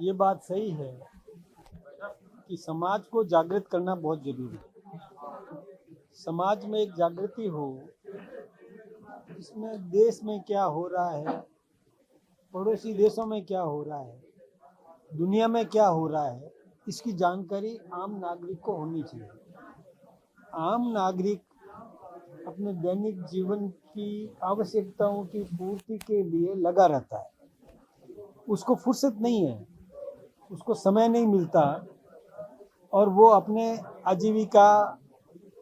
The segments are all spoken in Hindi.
ये बात सही है कि समाज को जागृत करना बहुत जरूरी है। समाज में एक जागृति हो, इसमें देश में क्या हो रहा है, पड़ोसी देशों में क्या हो रहा है, दुनिया में क्या हो रहा है, इसकी जानकारी आम नागरिक को होनी चाहिए। आम नागरिक अपने दैनिक जीवन की आवश्यकताओं की पूर्ति के लिए लगा रहता है, उसको फुर्सत नहीं है, उसको समय नहीं मिलता और वो अपने आजीविका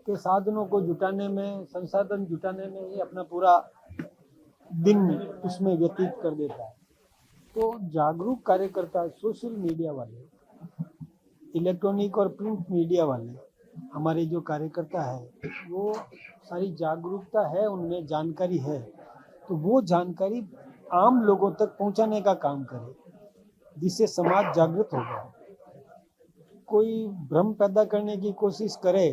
के साधनों को जुटाने में, संसाधन जुटाने में ही अपना पूरा दिन उसमें व्यतीत कर देता है। तो जागरूक कार्यकर्ता, सोशल मीडिया वाले, इलेक्ट्रॉनिक और प्रिंट मीडिया वाले, हमारे जो कार्यकर्ता है, वो सारी जागरूकता है, उनमें जानकारी है, तो वो जानकारी आम लोगों तक पहुंचाने का काम करे, जिससे समाज जागृत होगा। कोई भ्रम पैदा करने की कोशिश करे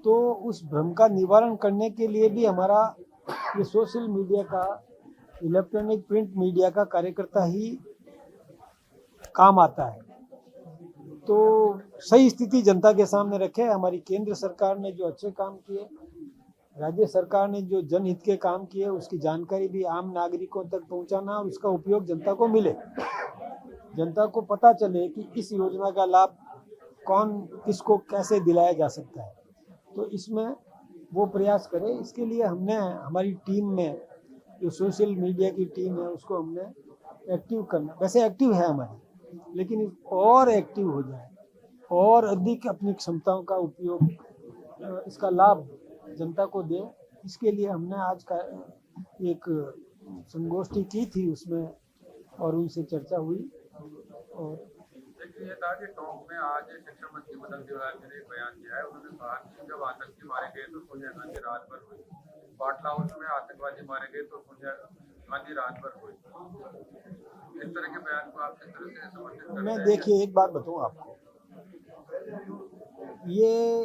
तो उस भ्रम का निवारण करने के लिए भी हमारा ये सोशल मीडिया का, इलेक्ट्रॉनिक प्रिंट मीडिया का कार्यकर्ता ही काम आता है। तो सही स्थिति जनता के सामने रखे। हमारी केंद्र सरकार ने जो अच्छे काम किए, राज्य सरकार ने जो जनहित के काम किए, उसकी जानकारी भी आम नागरिकों तक पहुंचाना और उसका उपयोग जनता को मिले, जनता को पता चले कि इस योजना का लाभ कौन किसको कैसे दिलाया जा सकता है। तो इसमें वो प्रयास करें। इसके लिए हमने हमारी टीम में, जो सोशल मीडिया की टीम है, उसको हमने एक्टिव करना, वैसे एक्टिव है हमारी, लेकिन और एक्टिव हो जाए और अधिक अपनी क्षमताओं का उपयोग, इसका लाभ जनता को दे। इसके लिए हमने आज का एक संगोष्ठी की थी उसमें, और उनसे चर्चा हुई। और देखिए, ये था कि टोंक में आज शिक्षा मंत्री मदन दीवाल ने एक बयान दिया है। उन्होंने कहा कि जब आतंकी मारे गए तो सोनिया गांधी रात भर हुई, बाटला हाउस में आतंकवादी मारे गए तो सोनिया गांधी रात भर हुई। इस तरह के बयान को आप किस तरह से समर्थित करते मैं, हैं? देखिए, एक बात बताऊं आपको, ये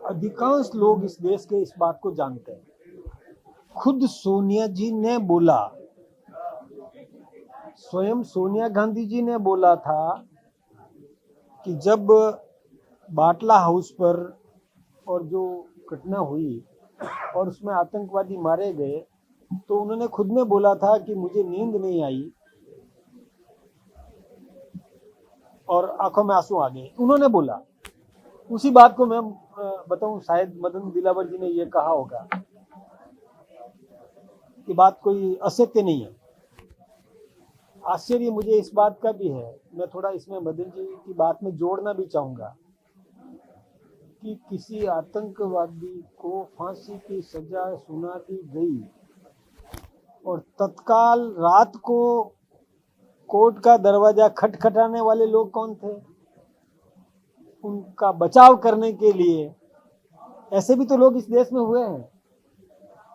अधिकांश लोग इस देश के इस बात को जानते हैं। खुद सोनिया जी ने बोला, स्वयं सोनिया गांधी जी ने बोला था कि जब बाटला हाउस पर और जो घटना हुई और उसमें आतंकवादी मारे गए, तो उन्होंने खुद ने बोला था कि मुझे नींद नहीं आई और आंखों में आंसू आ गए, उन्होंने बोला। उसी बात को मैं बताऊं, शायद मदन दिलावर जी ने ये कहा होगा कि बात कोई असत्य नहीं है। आश्चर्य मुझे इस बात का भी है, मैं थोड़ा इसमें मदन जी की बात में जोड़ना भी चाहूंगा, कि किसी आतंकवादी को फांसी की सजा सुना दी गई और तत्काल रात को कोर्ट का दरवाजा खटखटाने वाले लोग कौन थे, उनका बचाव करने के लिए। ऐसे भी तो लोग इस देश में हुए हैं,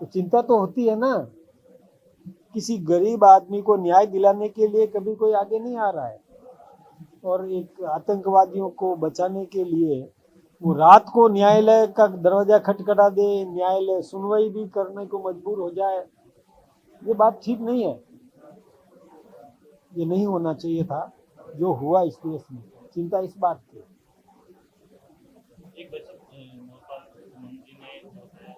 तो चिंता तो होती है ना। किसी गरीब आदमी को न्याय दिलाने के लिए कभी कोई आगे नहीं आ रहा है, और एक आतंकवादियों को बचाने के लिए वो रात को न्यायालय का दरवाजा खटखटा दे, न्यायालय सुनवाई भी करने को मजबूर हो जाए, ये बात ठीक नहीं है। ये नहीं होना चाहिए था जो हुआ इस देश में। चिंता इस बात की। एक बच्चे मंत्री ने जो है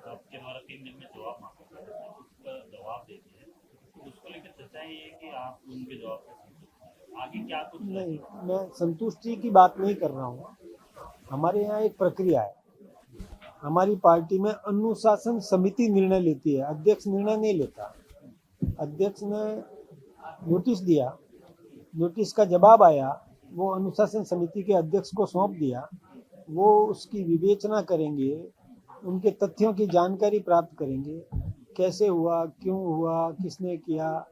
आपके द्वारा 3 दिन में जवाब मांगा था, उसका जवाब देते हैं, तो उसको लेकर चर्चा ये है कि आप उनके जवाब से संतुष्ट हैं। आगे क्या कुछ नहीं, मैं संतुष्टि की बात नहीं कर रहा हूँ। हमारे यहाँ एक प्रक्रिया है, हमारी पार्टी में अनुशासन समिति निर्णय लेती है, अध्यक्ष निर्णय नहीं लेता। अध्यक्ष ने नोटिस दिया, नोटिस का जवाब आया, वो अनुशासन समिति के अध्यक्ष को सौंप दिया, वो उसकी विवेचना करेंगे, उनके तथ्यों की जानकारी प्राप्त करेंगे, कैसे हुआ, क्यों हुआ, किसने किया।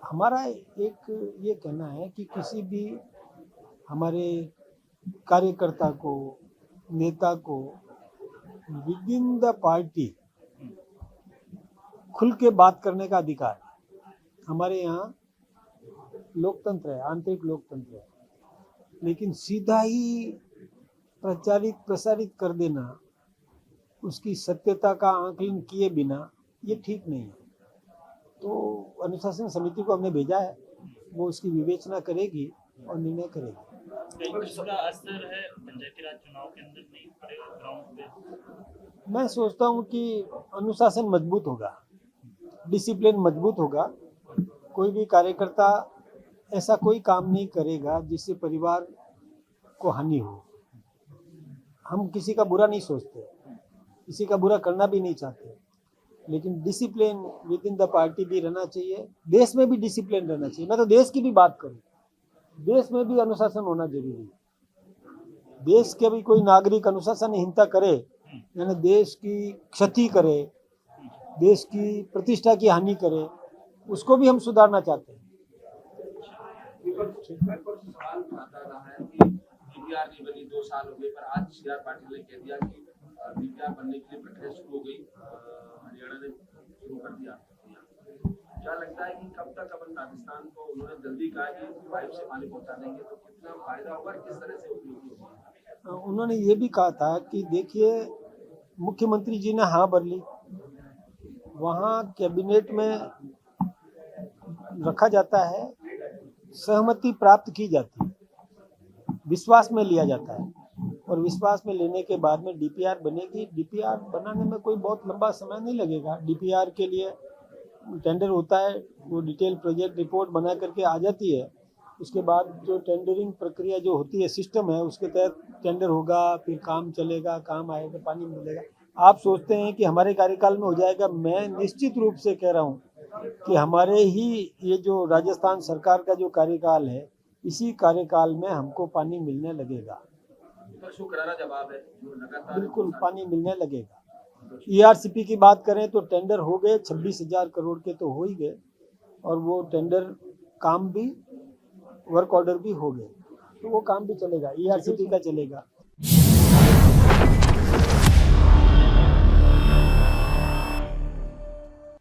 हमारा एक ये कहना है कि किसी भी हमारे कार्यकर्ता को, नेता को विद इन द पार्टी खुल के बात करने का अधिकार है। हमारे यहाँ लोकतंत्र है, आंतरिक लोकतंत्र है, लेकिन सीधा ही प्रसारित कर देना, उसकी सत्यता का आकलन किए बिना, ये ठीक नहीं है। तो अनुशासन समिति को हमने भेजा है, वो उसकी विवेचना करेगी और निर्णय करेगी। इसका असर है पंचायती राज चुनाव के अंदर नहीं पड़ेगा ग्राउंड पे? मैं सोचता हूँ कि अनुशासन मजबूत होगा, डिसिप्लिन मजबूत होगा। कोई भी कार्यकर्ता ऐसा कोई काम नहीं करेगा जिससे परिवार को हानि हो। हम किसी का बुरा नहीं सोचते, किसी का बुरा करना भी नहीं चाहते, लेकिन discipline with in the party भी रहना चाहिए। देश में भी डिसिप्लिन रहना चाहिए। मैं तो देश की भी बात करूं, देश में भी अनुशासन होना जरूरी है। देश के भी कोई नागरिक अनुशासनहीनता करे, यानी देश की क्षति करे, देश की प्रतिष्ठा की हानि करे, उसको भी हम सुधारना चाहते हैं। सवाल आता रहा है कि डीपीआर नहीं बनी 2 साल हो गए, पर आज सीआर पाटिल ने कह दिया कि डीपीआर बनने के लिए प्रक्रिया शुरू हो गई, हरियाणा ने शुरू कर दिया। क्या लगता है कि कब तक अपन राजस्थान को, उन्होंने जल्दी कहा कि पाइप से पानी पहुंचा देंगे, तो कितना फायदा होगा, किस तरह से उपयोगी होगा? उन्होंने ये भी कहा था कि देखिए, मुख्यमंत्री जी ने हाँ भर ली, वहाँ कैबिनेट में रखा जाता है, सहमति प्राप्त की जाती है, विश्वास में लिया जाता है, और विश्वास में लेने के बाद में डीपीआर बनेगी। डीपीआर बनाने में कोई बहुत लंबा समय नहीं लगेगा। डीपीआर के लिए टेंडर होता है, वो डिटेल प्रोजेक्ट रिपोर्ट बना करके आ जाती है। उसके बाद जो टेंडरिंग प्रक्रिया जो होती है, सिस्टम है, उसके तहत टेंडर होगा, फिर काम चलेगा, काम आएगा, पानी मिलेगा। आप सोचते हैं कि हमारे कार्यकाल में हो जाएगा? मैं निश्चित रूप से कह रहा हूँ कि हमारे ही ये जो राजस्थान सरकार का जो कार्यकाल है, इसी कार्यकाल में हमको पानी मिलने लगेगा। तो करारा जवाब है जो लगातार बिल्कुल पानी मिलने लगेगा। ईआरसीपी की बात करें तो टेंडर हो गए, 26,000 करोड़ के तो हो ही गए, और वो टेंडर काम भी, वर्क ऑर्डर भी हो गए, तो वो काम भी चलेगा, ईआरसीपी का चलेगा।